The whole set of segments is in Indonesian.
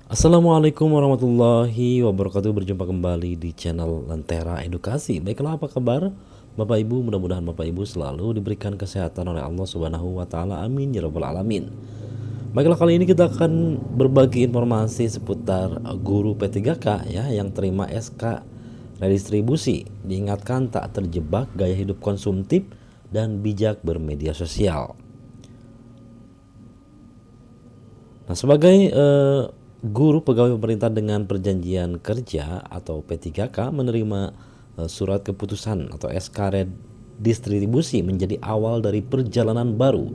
Assalamualaikum warahmatullahi wabarakatuh. Berjumpa kembali di channel Lentera Edukasi. Baiklah, apa kabar Bapak Ibu? Mudah-mudahan Bapak Ibu selalu diberikan kesehatan oleh Allah Subhanahu wa taala. Amin ya rabbal alamin. Baiklah, kali ini kita akan berbagi informasi seputar guru P3K ya yang terima SK redistribusi. Diingatkan tak terjebak gaya hidup konsumtif dan bijak bermedia sosial. Nah, sebagai guru pegawai pemerintah dengan perjanjian kerja atau P3K menerima surat keputusan atau SK distribusi menjadi awal dari perjalanan baru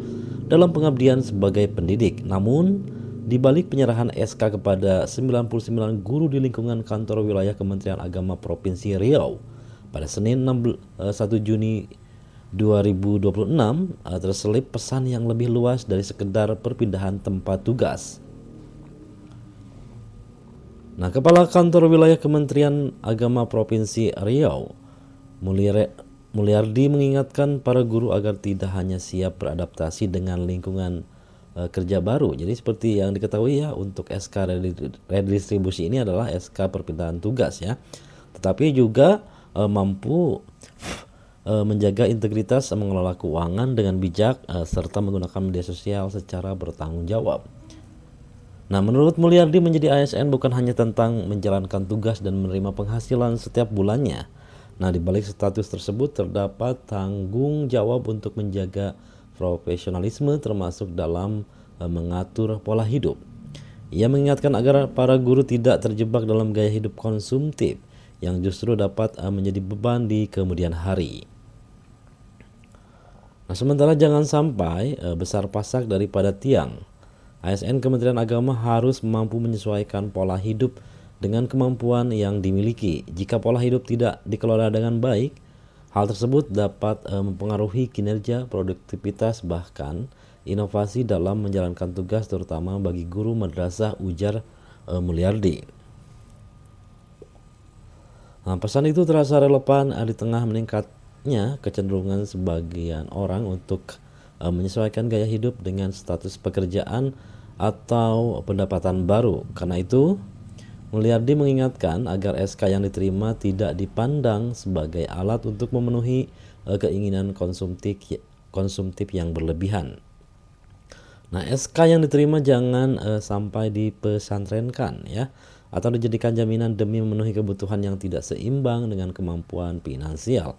dalam pengabdian sebagai pendidik. Namun, di balik penyerahan SK kepada 99 guru di lingkungan kantor wilayah Kementerian Agama Provinsi Riau pada Senin 1 Juni 2026 terselip pesan yang lebih luas dari sekedar perpindahan tempat tugas. Nah, Kepala Kantor Wilayah Kementerian Agama Provinsi Riau, Mulyardi mengingatkan para guru agar tidak hanya siap beradaptasi dengan lingkungan kerja baru. Jadi seperti yang diketahui ya, untuk SK redistribusi ini adalah SK perpindahan tugas ya. Tetapi juga mampu menjaga integritas, mengelola keuangan dengan bijak, serta menggunakan media sosial secara bertanggung jawab. Nah, menurut Mulyardi, menjadi ASN bukan hanya tentang menjalankan tugas dan menerima penghasilan setiap bulannya. Nah, di balik status tersebut terdapat tanggung jawab untuk menjaga profesionalisme termasuk dalam mengatur pola hidup. Ia mengingatkan agar para guru tidak terjebak dalam gaya hidup konsumtif yang justru dapat menjadi beban di kemudian hari. Nah, sementara jangan sampai besar pasak daripada tiang. ASN Kementerian Agama harus mampu menyesuaikan pola hidup dengan kemampuan yang dimiliki. Jika pola hidup tidak dikelola dengan baik, hal tersebut dapat mempengaruhi kinerja, produktivitas, bahkan inovasi dalam menjalankan tugas, terutama bagi guru madrasah, ujar Mulyardi. Nah, pesan itu terasa relevan di tengah meningkatnya kecenderungan sebagian orang untuk menyesuaikan gaya hidup dengan status pekerjaan atau pendapatan baru. Karena itu, Mulyardi mengingatkan agar SK yang diterima tidak dipandang sebagai alat untuk memenuhi keinginan konsumtif yang berlebihan. Nah, SK yang diterima jangan sampai dipesantrenkan ya, atau dijadikan jaminan demi memenuhi kebutuhan yang tidak seimbang dengan kemampuan finansial.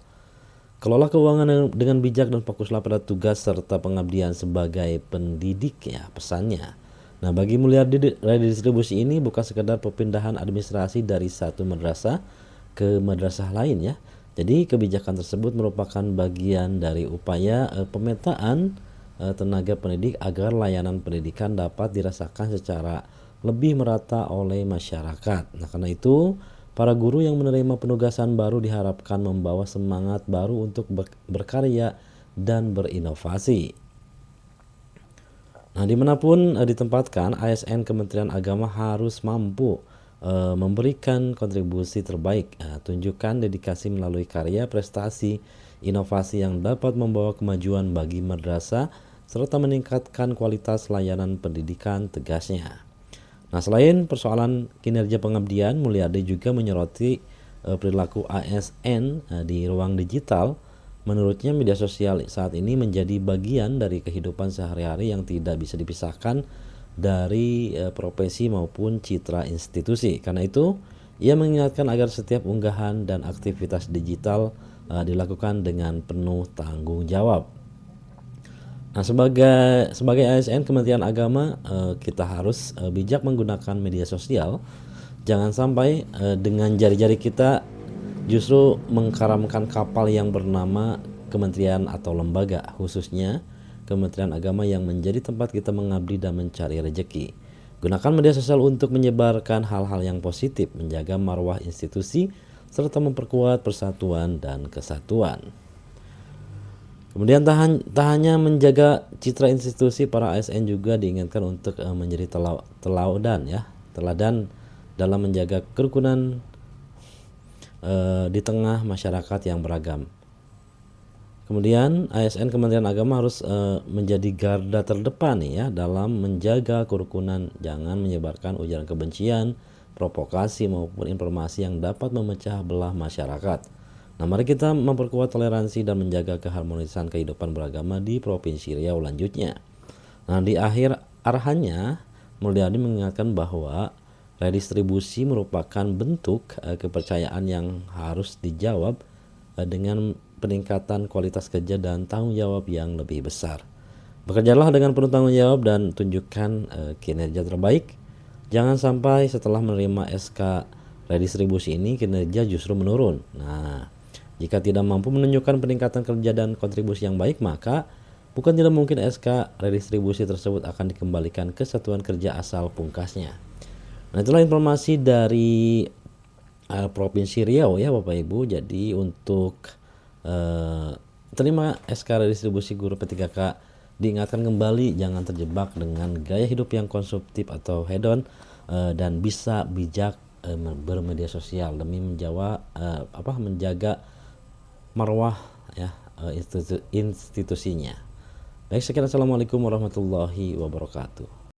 Kelola keuangan dengan bijak dan fokuslah pada tugas serta pengabdian sebagai pendidik ya, pesannya. Nah, bagi Mulyardi, redistribusi ini bukan sekedar perpindahan administrasi dari satu madrasah ke madrasah lain ya. Jadi kebijakan tersebut merupakan bagian dari upaya pemetaan tenaga pendidik agar layanan pendidikan dapat dirasakan secara lebih merata oleh masyarakat. Nah, karena itu para guru yang menerima penugasan baru diharapkan membawa semangat baru untuk berkarya dan berinovasi. Nah, dimanapun ditempatkan, ASN Kementerian Agama harus mampu memberikan kontribusi terbaik, tunjukkan dedikasi melalui karya, prestasi, inovasi yang dapat membawa kemajuan bagi madrasah, serta meningkatkan kualitas layanan pendidikan, tegasnya. Nah, selain persoalan kinerja pengabdian, Mulyardi juga menyoroti perilaku ASN di ruang digital. Menurutnya, media sosial saat ini menjadi bagian dari kehidupan sehari-hari yang tidak bisa dipisahkan dari profesi maupun citra institusi. Karena itu, ia mengingatkan agar setiap unggahan dan aktivitas digital dilakukan dengan penuh tanggung jawab. Nah, sebagai ASN Kementerian Agama, kita harus bijak menggunakan media sosial. Jangan sampai dengan jari-jari kita justru mengkaramkan kapal yang bernama kementerian atau lembaga, khususnya Kementerian Agama yang menjadi tempat kita mengabdi dan mencari rezeki. Gunakan media sosial untuk menyebarkan hal-hal yang positif, menjaga marwah institusi, serta memperkuat persatuan dan kesatuan. Kemudian tak hanya menjaga citra institusi, para ASN juga diingatkan untuk menjadi teladan dalam menjaga kerukunan di tengah masyarakat yang beragam. Kemudian ASN Kementerian Agama harus menjadi garda terdepan nih ya dalam menjaga kerukunan, jangan menyebarkan ujaran kebencian, provokasi maupun informasi yang dapat memecah belah masyarakat. Nah, mari kita memperkuat toleransi dan menjaga keharmonisan kehidupan beragama di Provinsi Riau lanjutnya. Nah, di akhir arahannya, Mulyadi mengingatkan bahwa redistribusi merupakan bentuk kepercayaan yang harus dijawab dengan peningkatan kualitas kerja dan tanggung jawab yang lebih besar. Bekerjalah dengan penuh tanggung jawab dan tunjukkan kinerja terbaik. Jangan sampai setelah menerima SK redistribusi ini kinerja justru menurun. Nah, jika tidak mampu menunjukkan peningkatan kerja dan kontribusi yang baik, maka bukan tidak mungkin SK redistribusi tersebut akan dikembalikan ke satuan kerja asal pungkasnya. Nah, itulah informasi dari Provinsi Riau ya Bapak Ibu. Jadi untuk terima SK redistribusi guru P3K diingatkan kembali jangan terjebak dengan gaya hidup yang konsumtif atau hedon dan bisa bijak bermedia sosial demi menjaga marwah ya institusinya. Baik, sekian, assalamualaikum warahmatullahi wabarakatuh.